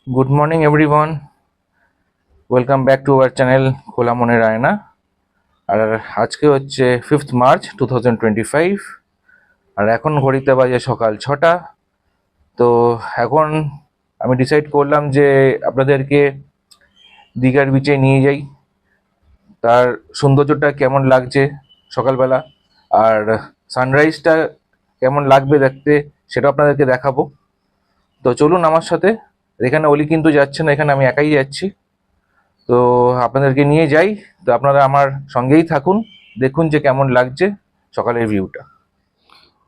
Good morning, everyone. Welcome back to our channel খোলা মনের আয়না। আর আজকে হচ্ছে 5th মার্চ 2025 আর এখন ঘড়িতে বাজে সকাল 6টা। তো এখন আমি ডিসাইড করলাম যে আপনাদেরকে দীঘার বিচে নিয়ে যাই, তার সৌন্দর্যটা কেমন লাগছে সকালবেলা আর সানরাইজটা কেমন লাগবে দেখতে সেটা আপনাদেরকে দেখাবো। তো চলুন আমার সাথে। এখানে অলি কিন্তু যাচ্ছে না, এখানে আমি একাই যাচ্ছি। তো আপনাদেরকে নিয়ে যাই, তো আপনারা আমার সঙ্গেই থাকুন, দেখুন যে কেমন লাগছে সকালের ভিউটা।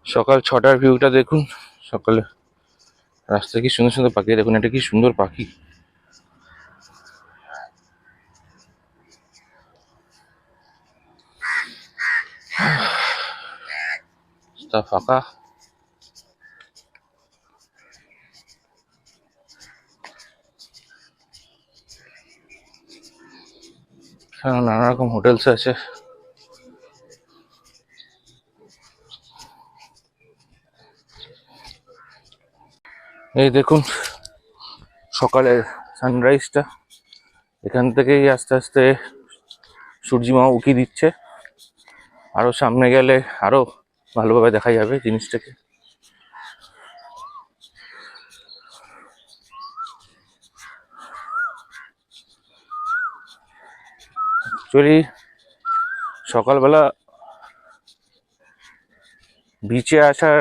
সকাল 6টার ভিউটা দেখুন। সকালে রাস্তায় কি সুন্দর সুন্দর পাখি, দেখুন এটা কি সুন্দর পাখি। তা ফাঁকা, নানা রকম হোটেলস আছে। এই দেখুন সকালের সানরাইজটা, এখান থেকেই আস্তে আস্তে সূর্যিমা উকি দিচ্ছে। আরো সামনে গেলে আরো ভালোভাবে দেখা যাবে জিনিসটাকে। অ্যাকচুয়ালি সকালবেলা বিচে আসার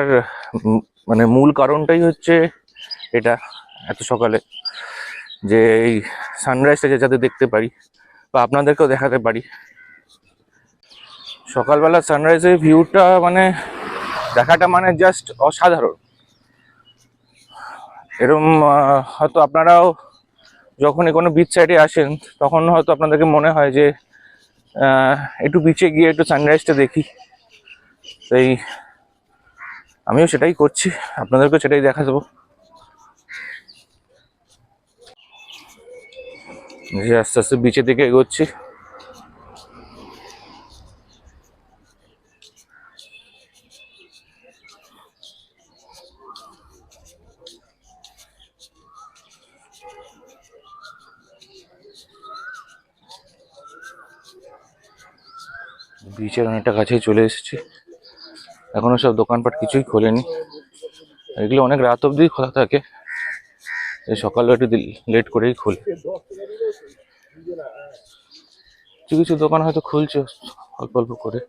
মানে মূল কারণটাই হচ্ছে এটা, এত সকালে যে এই সানরাইজটা যাতে দেখতে পারি বা আপনাদেরকেও দেখাতে পারি। সকালবেলা সানরাইজের ভিউটা মানে দেখাটা মানে জাস্ট অসাধারণ। এরকম হয়তো আপনারাও যখনই কোনো বিচ সাইডে আসেন তখন হয়তো আপনাদেরকে মনে হয় যে একটু বিচে গিয়ে একটু সানরাইজটা দেখি। তাই আমিও সেটাই করছি, আপনাদেরকেও সেটাই দেখা দেবো। যে আস্তে আস্তে বিচের দিকে এগোচ্ছি। বিচের অনেকটা কাছেই চলে এসেছি, এখনো সব দোকানপাট কিছুই খোলেনি। এগুলো অনেক রাত অবধি খোলা থাকে, এই সকালে একটু লেট করেই খোলে। কিছু কিছু দোকান হয়তো খুলছে অল্প অল্প করে।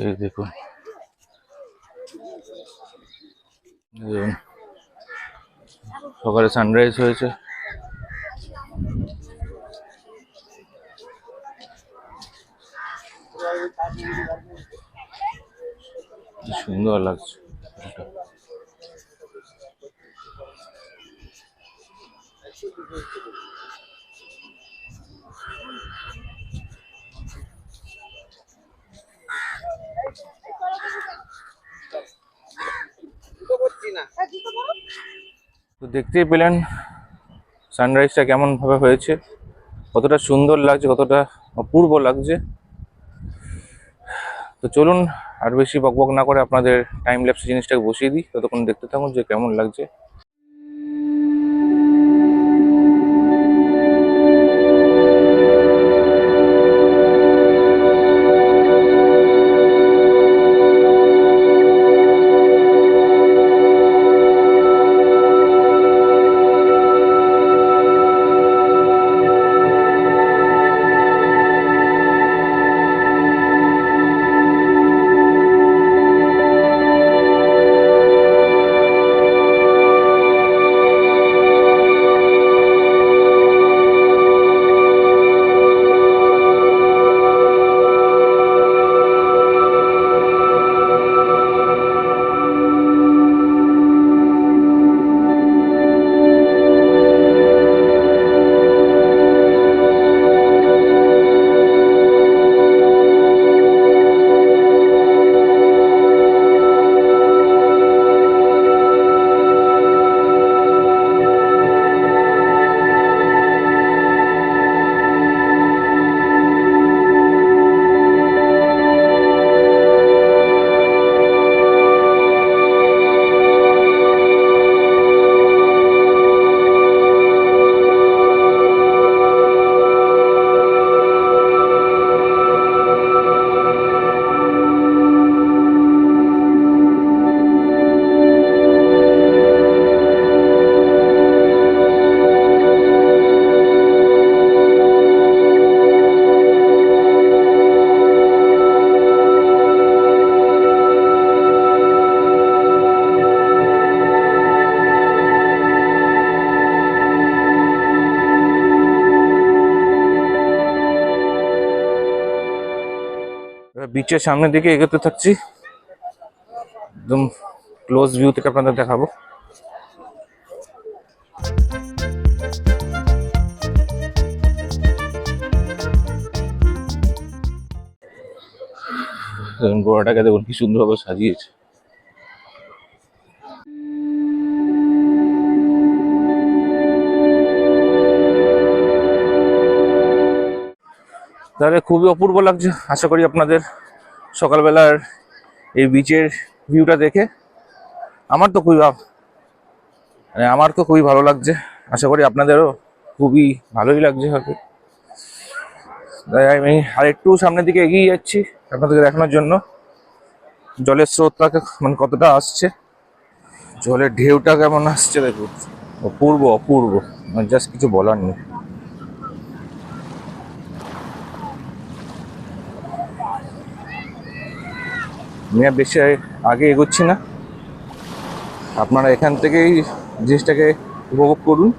এই দেখুন সকালে সানরাইজ হয়েছে। সুন্দর লাগছে। তো দেখতেই পেলেন সানরাইজটা কেমন ভাবে হয়েছে, কতটা সুন্দর লাগছে, কতটা অপূর্ব লাগছে। তো চলুন আর বেশি বকবক না করে আপনাদের টাইম ল্যাপসে জিনিসটাকে বসিয়ে দিই, ততক্ষণ দেখতে থাকুন যে কেমন লাগছে। বিচের সামনের দিকে এগোতে থাকছি, একদম ক্লোজ ভিউ থেকে আপনাদের দেখাবো। গোড়াটাকে দেখুন কি সুন্দরভাবে সাজিয়েছে। তাহলে খুবই অপূর্ব লাগছে। আশা করি আপনাদের সকালবেলার এই বিচের ভিউটা দেখে আমার তো খুবই ভালো লাগছে। আশা করি আপনাদেরও খুবই ভালোই লাগছে হয়তো। তাই আমি আর একটু সামনের দিকে এগিয়ে যাচ্ছি আপনাদেরকে দেখানোর জন্য জলের স্রোতটাকে মানে কতটা আসছে, জলের ঢেউটা কেমন আসছে দেখুন। অপূর্ব অপূর্ব, মানে জাস্ট কিছু বলার নেই। আমি আর বেশি আগে এগোচ্ছি না, আপনারা এখান থেকেই জিনিসটাকে উপভোগ করুন।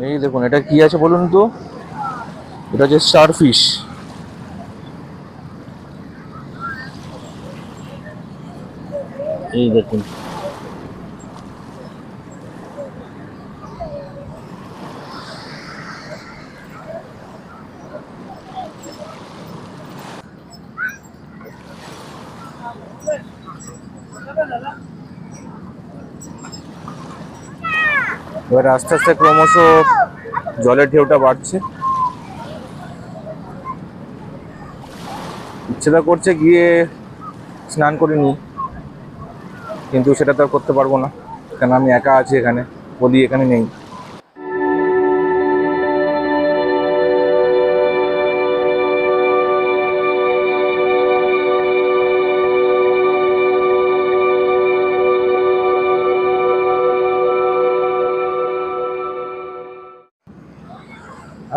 এই দেখুন এটা কি আছে বলুন তো, এটা হচ্ছে স্টারফিশ। এই দেখুন এবার আস্তে আস্তে ক্রমশ জলের ঢেউটা বাড়ছে। ইচ্ছেটা করছে গিয়ে স্নান করে নিই, কিন্তু সেটা তো আর করতে পারবো না, কেন আমি একা আছি এখানে, বলি এখানে নেই।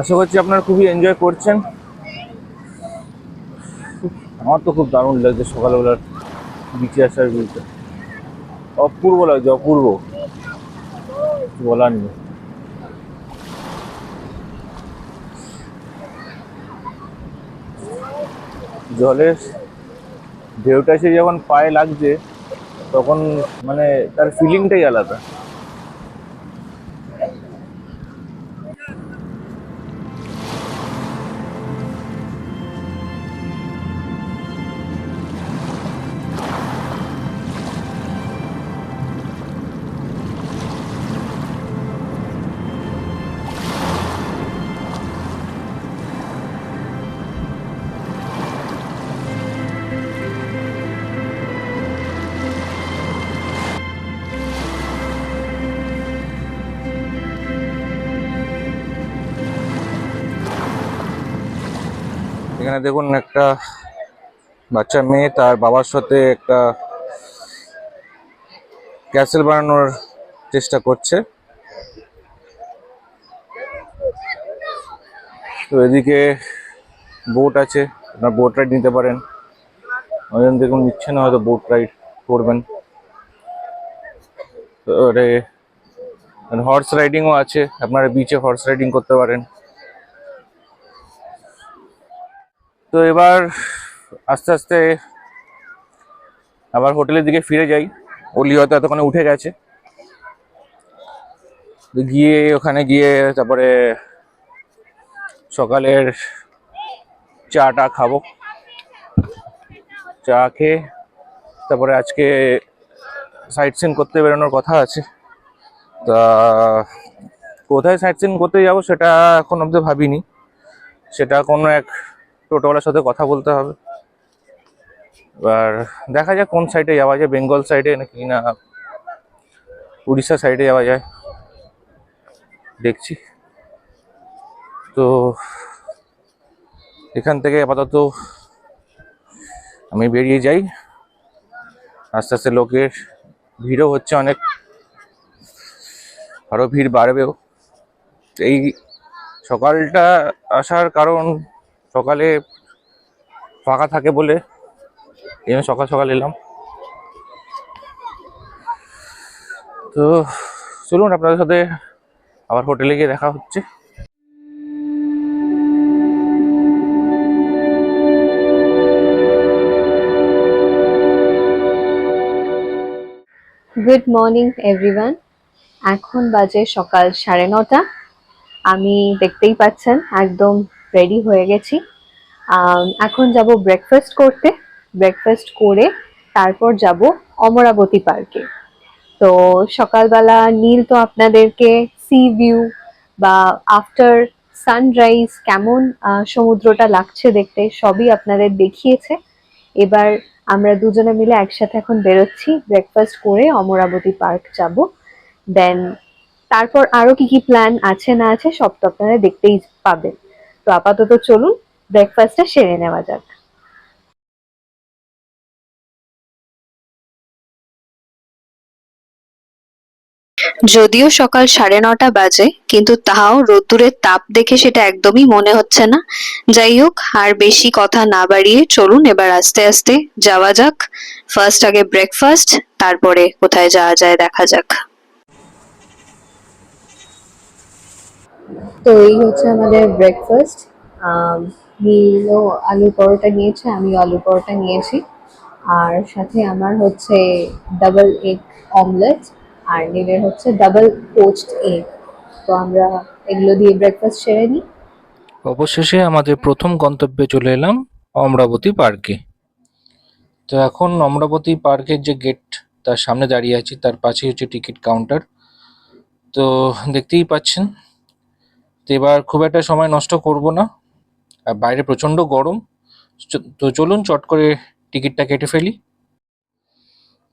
আশা করছি আপনারা খুবই এনজয় করছেন। আমার তো খুব দারুণ লাগছে সকালবেলার বিচে আসার ভিউটা, অপূর্ব লাগছে, অপূর্ব, বলার নেই। জলের ঢেউটা এসে যখন পায়ে লাগছে তখন মানে তার ফিলিংটাই আলাদা। এখানে দেখুন একটা বাচ্চা মেয়ে তার বাবার সাথে একটা ক্যাসেল বানানোর চেষ্টা করছে। তো এদিকে বোট আছে, আপনার বোট রাইড নিতে পারেন। অনেক দেখুন নিচ্ছে না, হয়তো বোট রাইড করবেন। হর্স রাইডিংও আছে, আপনারা বিচে হর্স রাইডিং করতে পারেন। তো এবার আস্তে আস্তে আবার হোটেলের দিকে ফিরে যাই। ওলি হয়তো এতক্ষণে উঠে গেছে, গিয়ে ওখানে গিয়ে তারপরে সকালের চাটা খাবো। চা খেয়ে তারপরে আজকে সাইট সিন করতে বেরোনোর কথা আছে। তা কোথায় সাইট সিন করতে যাবো সেটা এখন অব্দি ভাবিনি, সেটা কোনো এক টোটোওয়ালার সাথে কথা বলতে হবে। এবার দেখা যাক কোন সাইডে যাওয়া যায়, বেঙ্গল সাইডে নাকি না উড়িষ্যা সাইডে যাওয়া যায়, দেখছি। তো এখান থেকে আপাতত আমি বেরিয়ে যাই। আস্তে আস্তে লোকের ভিড়ও হচ্ছে অনেক, আরো ভিড় বাড়বেও। এই সকালটা আসার কারণ সকালে ফাঁকা থাকে বলে এই সকাল সকাল এলাম। তো চলুন আপনাদের সাথে আবার হোটেলে গিয়ে দেখা হচ্ছে। Good morning everyone. এখন বাজে সকাল 9:30। আমি দেখতেই পাচ্ছেন একদম রেডি হয়ে গেছি। এখন যাব ব্রেকফাস্ট করতে। ব্রেকফাস্ট করে তারপর যাব অমরাবতী পার্কে। তো সকালবেলা নীল তো আপনাদেরকে সি ভিউ বা আফটার সানরাইজ কেমন সমুদ্রটা লাগছে দেখতে সবই আপনাদের দেখিয়েছে। এবার আমরা দুজনে মিলে একসাথে এখন বেরোচ্ছি, ব্রেকফাস্ট করে অমরাবতী পার্ক যাব। দেন তারপর আরো কি কি প্ল্যান আছে না আছে সব তো আপনারা দেখতেই পাবেন। তো আপাতত চলুন ব্রেকফাস্টটা সেরে নেওয়া যাক। যদিও সকাল 9:30 বাজে, কিন্তু তাও রোদ্দুরের তাপ দেখে সেটা একদমই মনে হচ্ছে না। যাই হোক, আর বেশি কথা না বাড়িয়ে চলুন এবার আস্তে আস্তে যাওয়া যাক। ফার্স্ট আগে ব্রেকফাস্ট, তারপরে কোথায় যাওয়া যায় দেখা যাক। তো এই হচ্ছে আমাদের ব্রেকফাস্ট। নীলও আলু পরোটা নিয়েছে, আমিও আলু পরোটা নিয়েছি। আর সাথে আমার হচ্ছে ডাবল এগ অমলেট, আর নীলের হচ্ছে ডাবল পোচড এগ। তো আমরা এগুলো দিয়ে ব্রেকফাস্ট সেরে নিই। অবশেষে আমাদের প্রথম গন্তব্যে চলে এলাম, অমরাবতী পার্কে। তো এখন অমরাবতী পার্কের যে গেট, তার সামনে দাঁড়িয়ে আছি, তার পাশেই হচ্ছে টিকিট কাউন্টার। তো দেখতেই পাচ্ছেন। তো এবার খুব একটা সময় নষ্ট করব না, আর বাইরে প্রচণ্ড গরম। তো চলুন চট করে টিকিটটা কেটে ফেলি।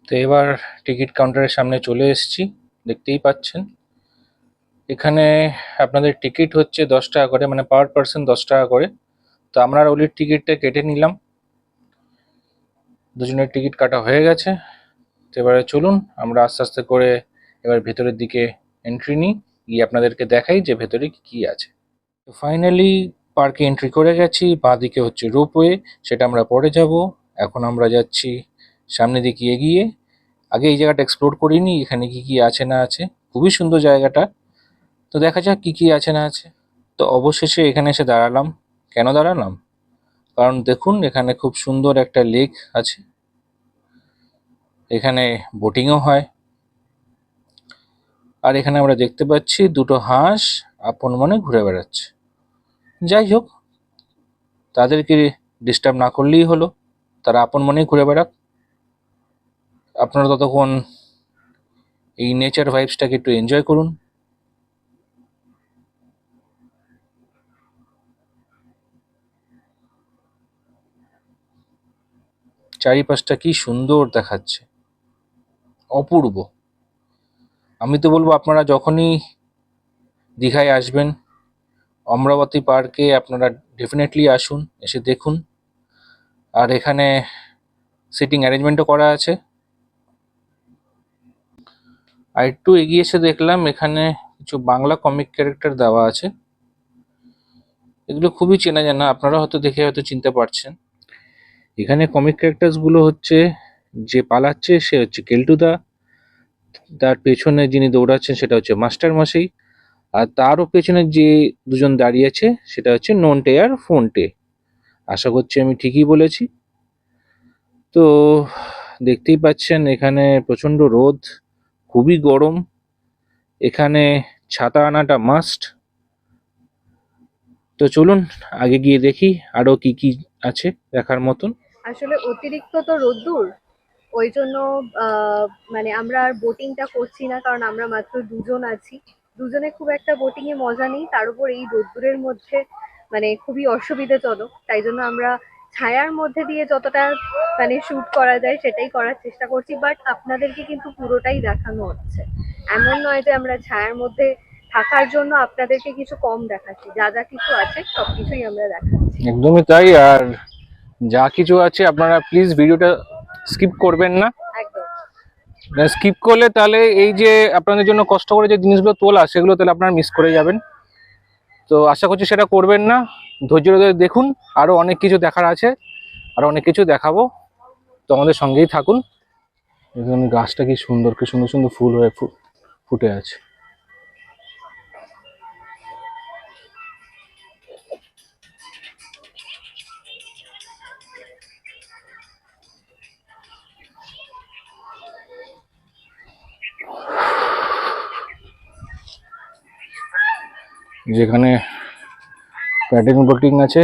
তো এবার টিকিট কাউন্টারের সামনে চলে এসেছি, দেখতেই পাচ্ছেন। এখানে আপনাদের টিকিট হচ্ছে 10 টাকা করে, মানে পার পার্সন 10 টাকা করে। তো আমরা ওলির টিকিটটা কেটে নিলাম, দুজনের টিকিট কাটা হয়ে গেছে। তো এবারে চলুন আমরা আস্তে আস্তে করে এবার ভেতরের দিকে এন্ট্রি নিই, গিয়ে আপনাদেরকে দেখাই যে ভেতরে কি কি আছে। তো ফাইনালি পার্কে এন্ট্রি করে গেছি। বাঁদিকে হচ্ছে রোপওয়ে, সেটা আমরা পরে যাব। এখন আমরা যাচ্ছি সামনের দিকে এগিয়ে। আগে এই জায়গাটা এক্সপ্লোর করিনি, এখানে কি কি আছে না আছে। খুবই সুন্দর জায়গাটা, তো দেখা যাক কি কি আছে না আছে। তো অবশেষে এখানে এসে দাঁড়ালাম। কেন দাঁড়ালাম? কারণ দেখুন, এখানে খুব সুন্দর একটা লেক আছে, এখানে বোটিংও হয়। আর এখানে আমরা দেখতে পাচ্ছি দুটো হাঁস আপন মনে ঘুরে বেড়াচ্ছে। যাই হোক, তাদেরকে ডিস্টার্ব না করলেই হলো, তারা আপন মনেই ঘুরে বেড়াক। আপনারা ততক্ষণ এই নেচার ভাইবসটাকে একটু এনজয় করুন। চারিপাশটা কি সুন্দর দেখাচ্ছে, অপূর্ব। আমি তো বলবো আপনারা যখনই দীঘায় আসবেন, অমরাবতী পার্কে আপনারা ডেফিনেটলি আসুন, এসে দেখুন। আর এখানে সিটিং অ্যারেঞ্জমেন্টও করা আছে। আর একটু এগিয়ে এসে দেখলাম এখানে কিছু বাংলা কমিক ক্যারেক্টার দেওয়া আছে। এগুলো খুবই চেনা জানা, আপনারা হয়তো দেখে হয়তো চিনতে পারছেন। এখানে কমিক ক্যারেক্টার্সগুলো হচ্ছে, যে পালাচ্ছে সে হচ্ছে কেলটুদা, তার পেছনে যিনি দৌড়াচ্ছেন সেটা হচ্ছে মাস্টার মশাই, আর তারও পেছনে যে দুজন দাঁড়িয়ে আছে সেটা হচ্ছে নন্টে আর ফোনটে। আশা করছি আমি ঠিকই বলেছি। তো দেখতেই পাচ্ছেন এখানে প্রচণ্ড রোদ, খুবই গরম। এখানে ছাতা আনাটা মাস্ট। তো চলুন আগে গিয়ে দেখি আরো কি কি আছে দেখার মতন। আসলে অতিরিক্ত তো রোদ্দুর, ওই জন্য মানে আমরা আর বোটিংটা করছি না, কারণ আমরা মাত্র দুজন আছি। দুজনে খুব একটা বোটিং এ মজা নেই, তার উপর এই রোদ্দুরের মধ্যে মানে খুবই অসুবিধাজনক। তাই জন্য আমরা ছায়ার মধ্যে দিয়ে যতটা মানে শুট করা যায় সেটাই করার চেষ্টা করছি, বাট আপনাদেরকে কিন্তু পুরোটাই দেখানো হচ্ছে। এমন নয় যে আমরা ছায়ার মধ্যে থাকার জন্য আপনাদেরকে কিছু কম দেখাচ্ছি, যা যা কিছু আছে সবকিছুই আমরা দেখাচ্ছি। একদমই তাই। আর যা কিছু আছে আপনারা প্লিজ ভিডিওটা স্কিপ করবেন না। একদম। স্কিপ করলে তাহলে এই যে আপনাদের জন্য কষ্ট করে যে জিনিসগুলো তোলা সেগুলো তাহলে আপনারা মিস করে যাবেন। তো আশা করছি সেটা করবেন না, ধৈর্য ধরে দেখুন। আরো অনেক কিছু দেখার আছে, আরো অনেক কিছু দেখাবো, তো আমাদের সঙ্গেই থাকুন। দেখুন গাছটা কি সুন্দর, কি সুন্দর সুন্দর ফুল হয়ে ফুটে আছে। যেখানে প্যাডিং বোটিং আছে,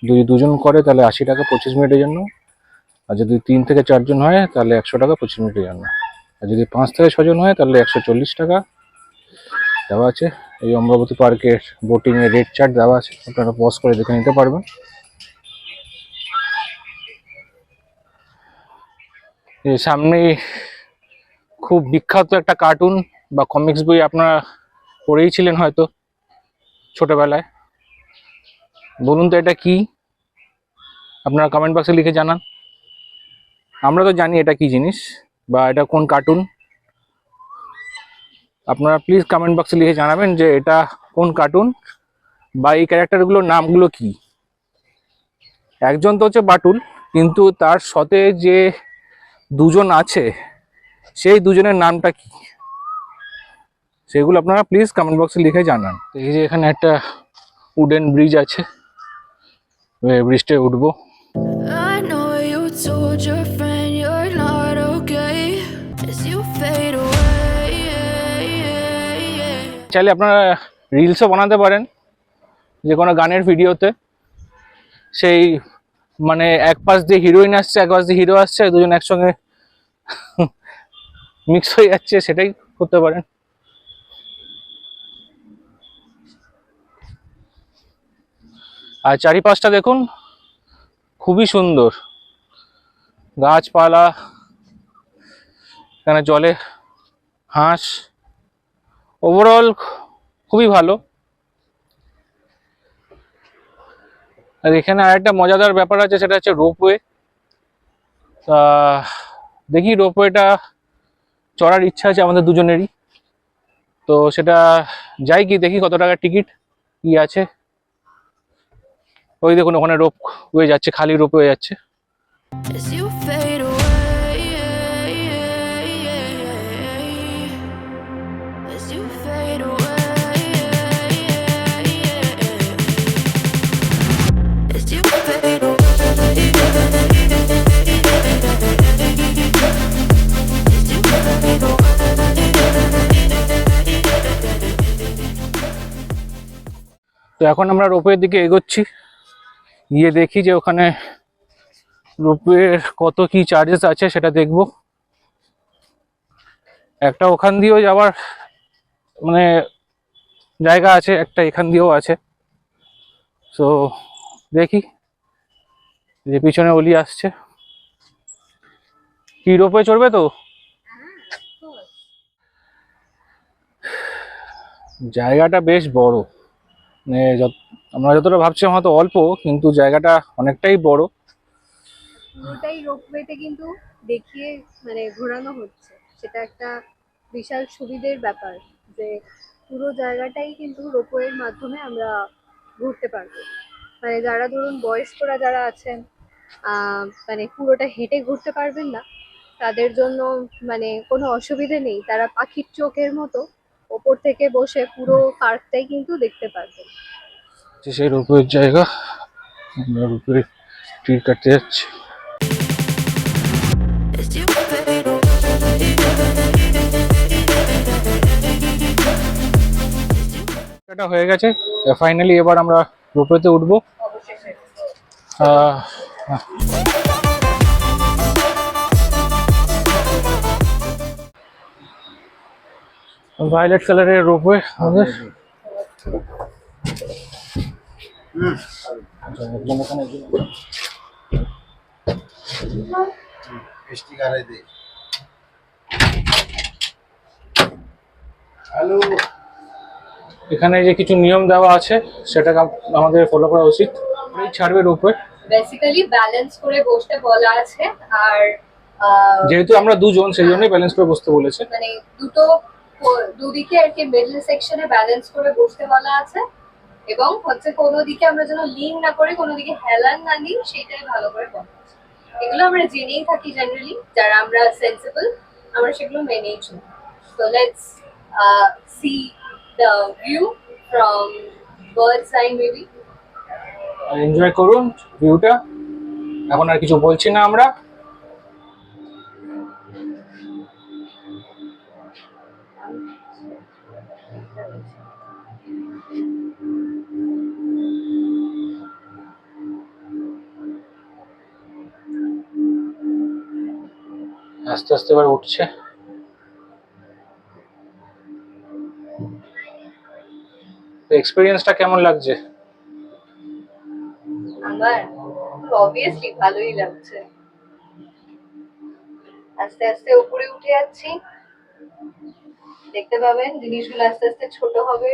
যদি দুজন করে তাহলে 80 টাকা 25 মিনিটের জন্য, আর যদি 3 থেকে 4 জন হয় তাহলে 100 টাকা 25 মিনিটের জন্য, আর যদি 5 থেকে 6 জন হয় তাহলে 140 টাকা দেওয়া আছে। এই অমরাবতী পার্কের বোটিং এর রেট চার্ট দেওয়া আছে, আপনারা পজ করে দেখে নিতে পারবেন। এই সামনে খুব বিখ্যাত একটা কার্টুন বা কমিক্স বই আপনারা পড়েই ছিলেন হয়তো ছোটবেলায়। বলুন তো এটা কি, আপনারা কমেন্ট বক্সে লিখে জানান। আমরা তো জানি এটা কি জিনিস বা এটা কোন কার্টুন, আপনারা প্লিজ কমেন্ট বক্সে লিখে জানাবেন যে এটা কোন কার্টুন বা এই ক্যারেক্টারগুলোর নামগুলো কি। একজন তো হচ্ছে বাটুল, কিন্তু তার সাথে যে দুজন আছে সেই দুজনের নামটা কি, সেগুলো আপনারা প্লিজ কমেন্ট বক্সে লিখে জানান। এই যে এখানে একটা উডেন ব্রিজ আছে, ব্রিজটায় উঠবো। I know you told your friend you're not okay as you fade away. চাইলে আপনারা রিলসও বানাতে পারেন যে কোনো গানের ভিডিওতে, সেই মানে এক পাশ দিয়ে হিরোইন আসছে এক পাশ দিয়ে হিরো আসছে, দুজন একসঙ্গে মিক্স হয়ে যাচ্ছে, সেটাই করতে পারেন। আর চারিপাশটা দেখুন, খুবই সুন্দর, গাছপালা, এখানে জলে হাঁস, ওভারঅল খুবই ভালো। আর এখানে আরেকটা মজাদার ব্যাপার আছে, সেটা হচ্ছে রোপওয়ে। তা দেখি রোপওয়েটা চড়ার ইচ্ছা আছে আমাদের দুজনেরই, তো সেটা যাই কি দেখি কত টাকার টিকিট কি আছে। ওই দেখুন ওখানে রোপওয়ে যাচ্ছে, খালি রোপওয়ে যাচ্ছে। As you fade away. As you fade away. As you fade away. As you fade away. তো এখন আমরা রোপওয়ের দিকে এগোচ্ছি, গিয়ে দেখি যে ওখানে রোপওয়ের কত কি চার্জেস আছে সেটা দেখব। একটা ওখান দিয়েও যাওয়ার মানে জায়গা আছে, একটা এখান দিয়েও আছে। তো দেখি, যে পিছনে অলি আসছে। কি রোপওয়ে চড়বে তো? জায়গাটা বেশ বড়, মানে আমরা যতটা ভাবছিলাম হয়তো অল্প, কিন্তু জায়গাটা অনেকটাই বড়। পুরোটাই রোপওয়েতে কিন্তু দেখিয়ে মানে ঘোরানো হচ্ছে, সেটা একটা বিশাল সুবিধের ব্যাপার যে পুরো জায়গাটাই কিন্তু রোপওয়ের মাধ্যমে আমরা ঘুরতে পারবো। মানে যারা ধরুন বয়স্করা যারা আছেন, মানে পুরোটা হেঁটে ঘুরতে পারবেন না, তাদের জন্য মানে কোনো অসুবিধে নেই, তারা পাখির চোখের মতো ওপর থেকে বসে পুরো পার্কটাই কিন্তু দেখতে পারবেন। সেই রোপওয়ের জায়গা, আমরা রোপওয়ে টিকিট কাটতে যাচ্ছি। As you fade away. এটা হয়ে গেছে ফাইনালি, এবার আমরা রোপওয়েতে উঠবো। ভায়োলেট কালারের রোপওয়ে আমাদের। এখানে যে কিছু নিয়ম দেওয়া আছে সেটা আমাদের ফলো করা উচিত। ছাড়বে রোপওয়ে, বেসিক্যালি ব্যালেন্স করে বসতে বলা আছে, আর যেহেতু আমরা দুজন সেই জন্যই ব্যালেন্স করে বসতে বলেছে। মানে দুদিকে আর কি মিডল সেকশনে ব্যালেন্স করে বসতে বলা আছে, এবং হচ্ছে কোনো দিকে আমরা যেন লিন না করে কোনো দিকে হেলান না দিই, সেটাই ভালো করে বলা আছে। এগুলো আমরা জেনেই থাকি জেনারেলি, যারা আমরা সেন্সিবল আমরা সেগুলো মেনেই চলি। তো let's see the view from bird's eye maybe. Enjoy করুন ভিউটা। এখন আর কিছু বলছি না আমরা। আস্তে আস্তে এবার উঠছে। এক্সপেরিয়েন্সটা কেমন লাগছে? আমার অবভিয়াসলি ভালোই লাগছে। আস্তে আস্তে উপরে উঠে যাচ্ছি, দেখতে পাবেন জিনিসগুলো আস্তে আস্তে ছোট হবে।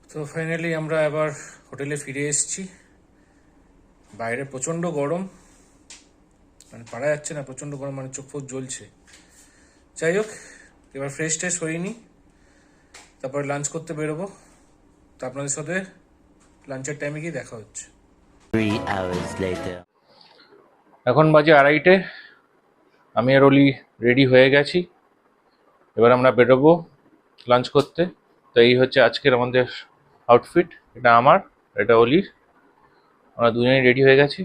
তো ফাইনালি আমরা আবার হোটেলে ফিরে এসেছি। বাইরে প্রচণ্ড গরম, মানে পারা যাচ্ছে না, প্রচণ্ড গরম, মানে চোখ ফোক জ্বলছে। যাই হোক, এবার ফ্রেশ ট্রেশ হইনি, তারপর লাঞ্চ করতে বেরোবো। তো আপনাদের সাথে লাঞ্চের টাইমে গিয়ে দেখা হচ্ছে। 3 hours later. এখন বাজে 2:30। আমি আর অলি রেডি হয়ে গেছি, এবার আমরা বেরোবো লাঞ্চ করতে। তো এই হচ্ছে আজকের আমাদের আউটফিট। এটা আমার, এটা অলির। আমরা দুজনেই রেডি হয়ে গেছি।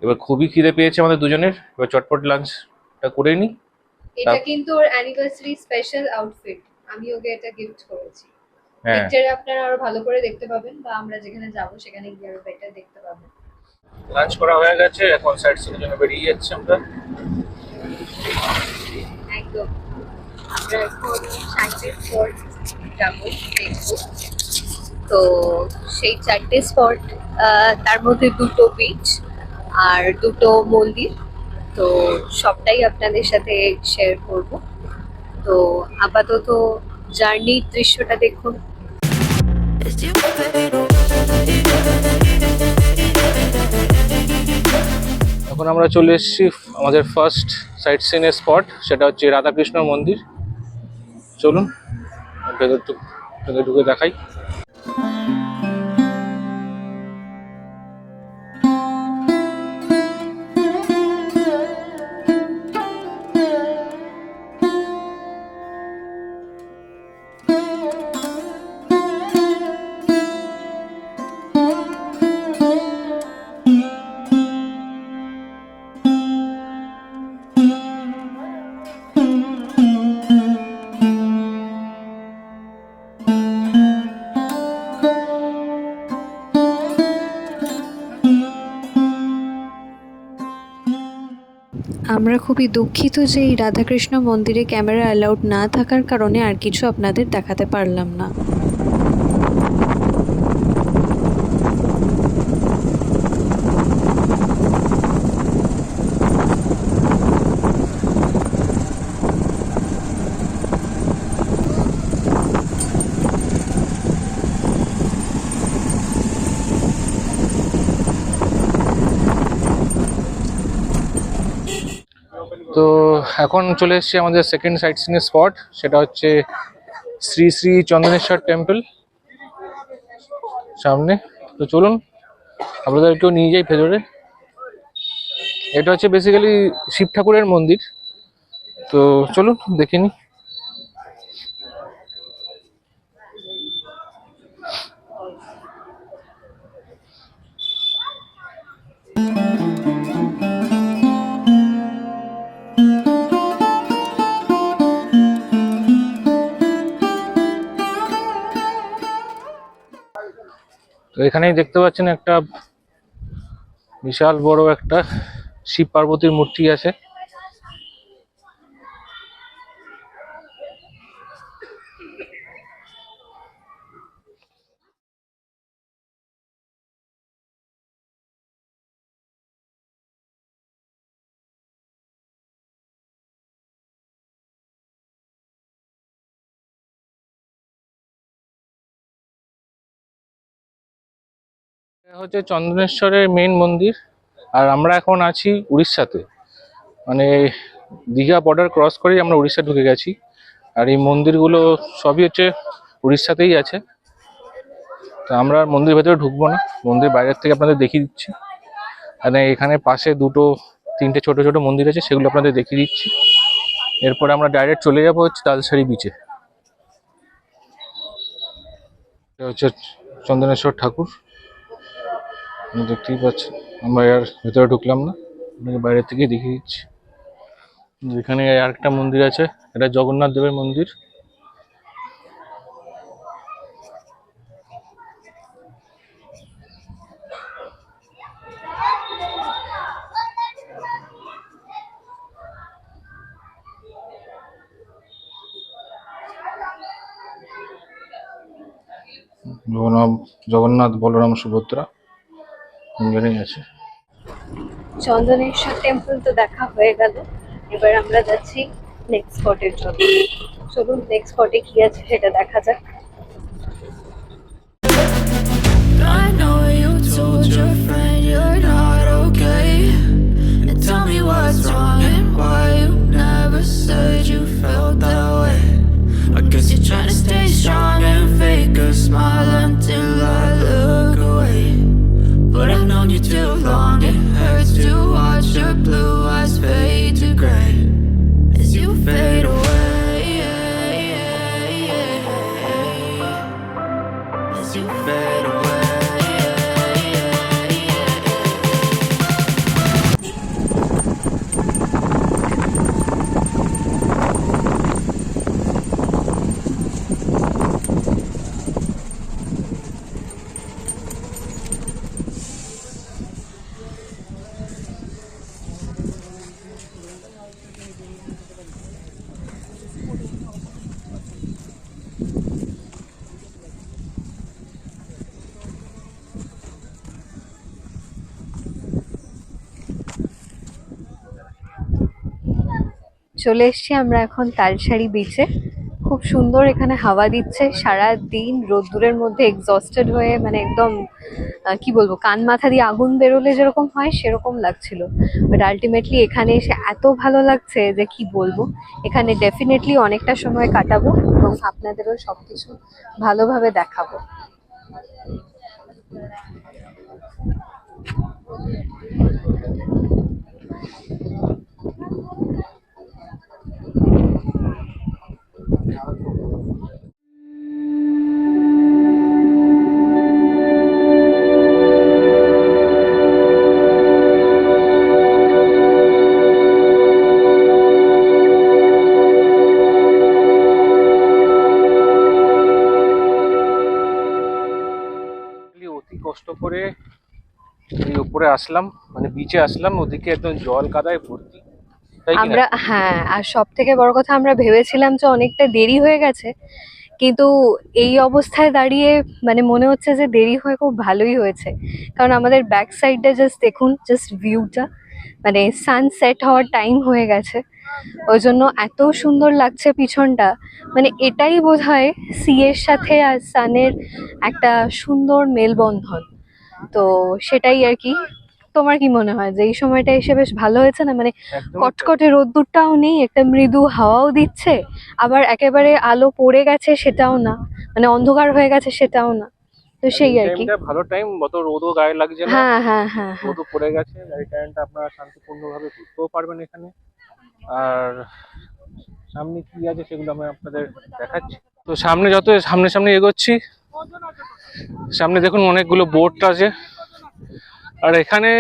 এবার খুবই খিদে পেয়েছে আমাদের দুজনের, এবার চটপট লাঞ্চটা করে নিই। এটা কিন্তু ওর অ্যানিভার্সারি স্পেশাল আউটফিট, আমি ওকে এটা গিফট করেছি। হ্যাঁ, পিকচারে আপনারা আরো ভালো করে দেখতে পাবেন, বা আমরা যেখানে যাব সেখানে গিয়ে আরো বেটার দেখতে পাবেন। লাঞ্চ করা হয়ে গেছে, এখন সাইড সিনের জন্য বেরিয়ে যাচ্ছি আমরা। একদম, আমরা এখন 4টে স্পট যাবো, দেখবো। তো সেই 4টে স্পট, তার মধ্যে 2টো বিচ আর 2টো মন্দির। তো সবটাই আপনাদের সাথে শেয়ার করব। তো আপাতত জার্নির দৃশ্যটা দেখুন। As you fade away. এখন আমরা চলে এসেছি আমাদের ফার্স্ট সাইট সিনের স্পট, সেটা হচ্ছে রাধাকৃষ্ণ মন্দির। চলুন ভেতরে ঢুকে দেখাই। আমরা খুবই দুঃখিত যে এই রাধাকৃষ্ণ মন্দিরে ক্যামেরা অ্যালাউড না থাকার কারণে আর কিছু আপনাদের দেখাতে পারলাম না। তো এখন চলে এসেছি আমাদের সেকেন্ড সাইট সিনের স্পট, সেটা হচ্ছে শ্রী শ্রী চন্দনেশ্বর টেম্পল সামনে। তো চলুন আপনাদেরকেও নিয়ে যাই ভেতরে। এটা হচ্ছে বেসিক্যালি শিব ঠাকুরের মন্দির। তো চলুন দেখে নিই। এখানেই দেখতে পাচ্ছেন একটা বিশাল বড় একটা শিব পার্বতীর মূর্তি আছে। এটা হচ্ছে চন্দনেশ্বরের মেন মন্দির। আর আমরা এখন আছি উড়িষ্যাতে, মানে দীঘা বর্ডার ক্রস করেই আমরা উড়িষ্যা ঢুকে গেছি। আর এই মন্দিরগুলো সবই হচ্ছে উড়িষ্যাতেই আছে। তো আমরা আর মন্দির ভেতরে ঢুকবো না, মন্দির বাইরের থেকে আপনাদের দেখিয়ে দিচ্ছি। আর এখানে পাশে তিনটে ছোট ছোট মন্দির আছে, সেগুলো আপনাদের দেখিয়ে দিচ্ছি। এরপরে আমরা ডাইরেক্ট চলে যাবো হচ্ছে তালসারি বিচে। এটা হচ্ছে চন্দনেশ্বর ঠাকুর, দেখতেই পাচ্ছেন। আমরা আর ভেতরে ঢুকলাম না, আপনাকে বাইরে থেকেই দেখিয়ে দিচ্ছি। এখানে আরেকটা মন্দির আছে, এটা জগন্নাথ দেবের মন্দির। জগন্নাথ বলরাম সুভদ্রা মন্দিরেই আছে। চন্দনেশ্বর টেম্পল তো দেখা হয়ে গেল, এবার আমরা যাচ্ছি নেক্সট স্পটের জন্য। চলুন নেক্সট স্পটে কি আছে সেটা দেখা যাক। I know you told your friend you're not okay. And tell me what's wrong and why you never said you felt that way. I guess you're trying to stay strong and fake a smile until I look away. But I've known you too long, it hurts to watch your blue eyes fade to gray as you fade away. As you fade away. চলে এসেছি আমরা এখন তালসারি বিচে। খুব সুন্দর এখানে হাওয়া দিচ্ছে, সারা দিন রোদ্দুরের মধ্যে এক্সস্টেড হয়ে মানে একদম কি বলবো, কান মাথা দিয়ে আগুন বেরোলে যেরকম হয় সেরকম লাগছিল। বাট আলটিমেটলি এখানে এসে এত ভালো লাগছে যে কি বলবো। এখানে ডেফিনেটলি অনেকটা সময় কাটাবো এবং আপনাদেরও সবকিছু ভালোভাবে দেখাবো। অতি কষ্ট করে এই উপরে আসলাম, মানে বিচে আসলাম, ওদিকে একদম জল কাদায় ভর্তি। আমরা হ্যাঁ, আর সব থেকে বড় কথা আমরা ভেবেছিলাম যে অনেকটা দেরি হয়ে গেছে, কিন্তু এই অবস্থায় দাঁড়িয়ে মানে মনে হচ্ছে যে দেরি হয়ে খুব ভালোই হয়েছে। কারণ আমাদের ব্যাক সাইডটা জাস্ট দেখুন, জাস্ট ভিউটা, মানে সানসেট হওয়ার টাইম হয়ে গেছে, ওই জন্য এত সুন্দর লাগছে পিছনটা। মানে এটাই বোধহয় সি এর সাথে আর সানের একটা সুন্দর মেলবন্ধন। তো সেটাই আর কি। তোমার কি মনে হয় যে এই সময়টা এসে বেশ ভালো হয়েছে না? মানে কটকটে রোদ্দুরটাও নেই, একটা মৃদু হাওয়াও দিচ্ছে, আবার একেবারে আলো পড়ে গেছে সেটাও না, মানে অন্ধকার হয়ে গেছে সেটাও না। তো সেই আর কি, ভালো টাইম, অত রোদও গায়ে লাগছে না। হ্যাঁ হ্যাঁ হ্যাঁ, রোদও পড়ে গেছে, এই টাইমটা আপনারা শান্তিপূর্ণভাবে ঘুরতেও পারবেন এখানে। আর সামনে কি আছে সেগুলো আমি আপনাদের দেখাচ্ছি। তো সামনে যত সামনে এগোচ্ছি, সামনে দেখুন অনেকগুলো বোট আছে। আর এখানে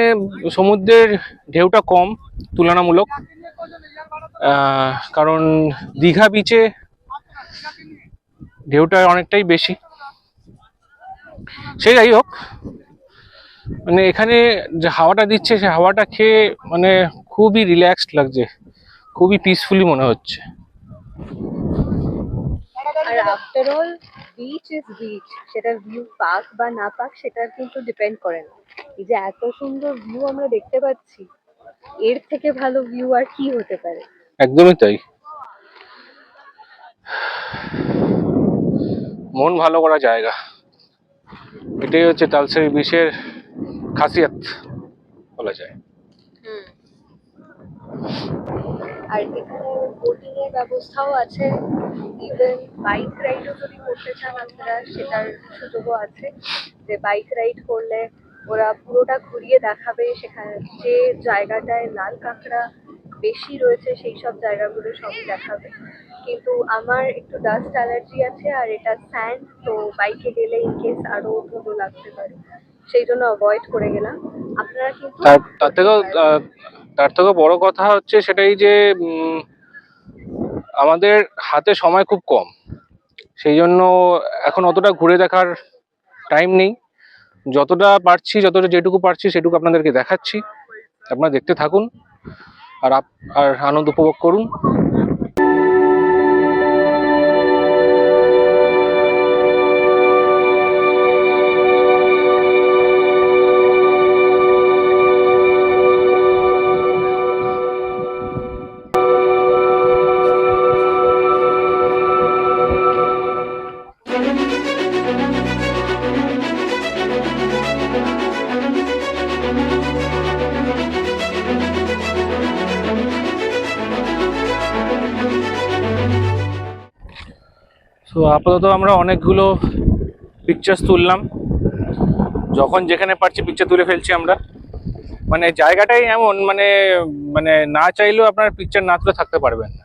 সমুদ্রের ঢেউটা কম তুলনামূলক, কারণ দীঘা বিচে ঢেউটা অনেকটাই বেশি। সেই যাই হোক, মানে এখানে যে হাওয়াটা দিচ্ছে সেই হাওয়াটা খেয়ে মানে খুবই রিল্যাক্সড লাগছে, খুবই পিসফুলি মনে হচ্ছে। আর after all beach is beach, সেটা ভিউ পাক বা না পাক সেটা কিন্তু ডিপেন্ড করে না। এই যে এত সুন্দর ভিউ আমরা দেখতে পাচ্ছি, এর থেকে ভালো ভিউ আর কি হতে পারে। একদমই তাই, মন ভালো করা জায়গা, এটাই হচ্ছে তালসারি বিচের খাসিয়াত বলা যায়। আর এখানে বোটিং এর ব্যবস্থাও আছে, ইভেন বাইক রাইডও যদি করতে চান আপনারা সেটার সুযোগও আছে, যে বাইক রাইড করলে ওরা পুরোটা ঘুরিয়ে দেখাবে, সেখানে যে জায়গাটায় লাল কাঁকড়া বেশি রয়েছে সেই সব জায়গাগুলো সবই দেখাবে। কিন্তু আমার একটু ডাস্ট অ্যালার্জি আছে আর এটা স্যান্ড, তো বাইকে গেলে ইনকেস আরো ধুলো লাগতে পারে, সেই জন্য অ্যাভয়েড করে গেলাম। আপনারা কিন্তু তার থেকেও বড় কথা হচ্ছে সেটাই যে আমাদের হাতে সময় খুব কম, সেই জন্য এখন অতটা ঘুরে দেখার টাইম নেই। যতটা পারছি, যেটুকু পারছি সেটুকু আপনাদেরকে দেখাচ্ছি, আপনারা দেখতে থাকুন আর আনন্দ উপভোগ করুন। তো আপাতত আমরা অনেকগুলো পিকচার্স তুললাম, যখন যেখানে পারছি পিকচার তুলে ফেলছি আমরা। মানে জায়গাটাই এমন, মানে মানে না চাইলেও আপনার পিকচার না তুলে থাকতে পারবেন না,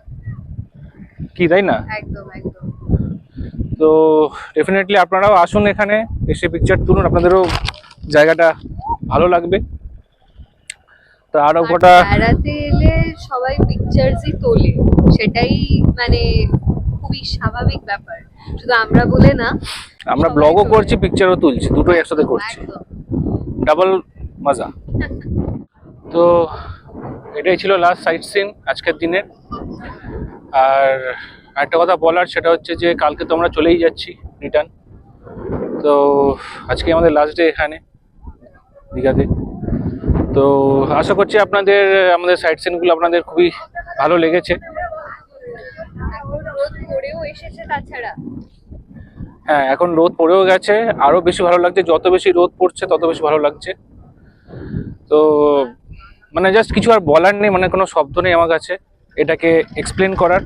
কি তাই না? একদম একদম। তো ডেফিনেটলি আপনারাও আসুন, এখানে এসে পিকচার তুলুন, আপনাদেরও জায়গাটা ভালো লাগবে। তো আরো কটা বেড়াতে এলে সবাই পিকচার্সই তোলে, সেটাই মানে খুবই স্বাভাবিক ব্যাপার, শুধু আমরা বলে না, আমরা সবাই ব্লগও তোলে। করছি, পিকচারও তুলছি, দুটোই একসাথে করছি, একদম। ডাবল মজা। তো এটাই ছিল লাস্ট সাইট সিন আজকের দিনের। আর একটা কথা বলার, সেটা হচ্ছে যে কালকে তো আমরা চলেই যাচ্ছি রিটার্ন। তো আজকে আমাদের লাস্ট ডে এখানে দীঘাতে। তো আশা করছি আমাদের সাইট সিনগুলো আপনাদের খুবই ভালো লেগেছে। এখন রোদ পড়েও এসেছে, তাছাড়া হ্যাঁ, এখন রোদ পড়েও গেছে, আরো বেশি ভালো লাগছে, যত বেশি রোদ পড়ছে তত বেশি ভালো লাগছে। তো মানে জাস্ট কিছু আর বলার নেই, মানে কোনো শব্দ নেই আমার কাছে এটাকে এক্সপ্লেন করার।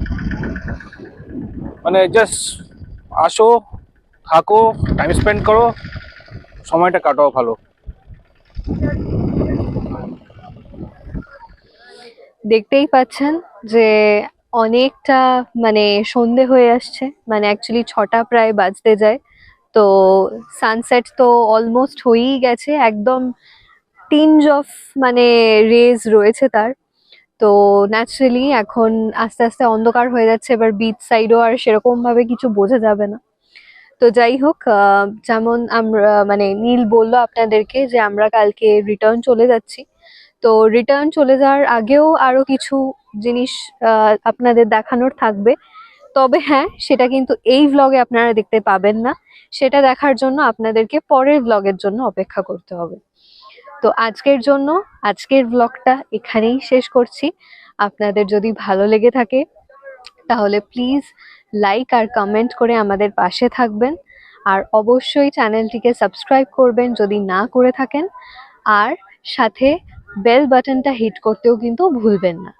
মানে জাস্ট আসো, থাকো, টাইম স্পেন্ড করো, সময়টা কাটাও ভালো। দেখতেই পাচ্ছেন যে অনেকটা মানে সন্ধে হয়ে আসছে, মানে অ্যাকচুয়ালি 6টা প্রায় বাজতে যায়। তো সানসেট তো অলমোস্ট হয়েই গেছে, একদম টিঞ্জ অফ মানে রেজ রয়েছে তার। তো ন্যাচারালি এখন আস্তে আস্তে অন্ধকার হয়ে যাচ্ছে, এবার বিচ সাইডও আর সেরকম ভাবে কিছু বোঝা যাবে না। তো যাই হোক, যেমন আমরা মানে নীল বললো আপনাদেরকে যে আমরা কালকে রিটার্ন চলে যাচ্ছি। তো রিটার্ন চলে যাওয়ার আগেও আরো কিছু জিনিস আপনাদের দেখানোর থাকবে, তবে হ্যাঁ সেটা কিন্তু এই ভ্লগে আপনারা দেখতে পাবেন না, সেটা দেখার জন্য আপনাদেরকে পরের ভ্লগের জন্য অপেক্ষা করতে হবে। তো আজকের ভ্লগটা এখানেই শেষ করছি। আপনাদের যদি ভালো লেগে থাকে তাহলে প্লিজ লাইক আর কমেন্ট করে আমাদের পাশে থাকবেন, আর অবশ্যই চ্যানেলটিকে সাবস্ক্রাইব করবেন যদি না করে থাকেন, আর সাথে বেল বাটনটা হিট করতেও কিন্তু ভুলবেন না।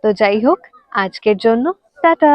তো যাই হোক, আজকের জন্য টাটা।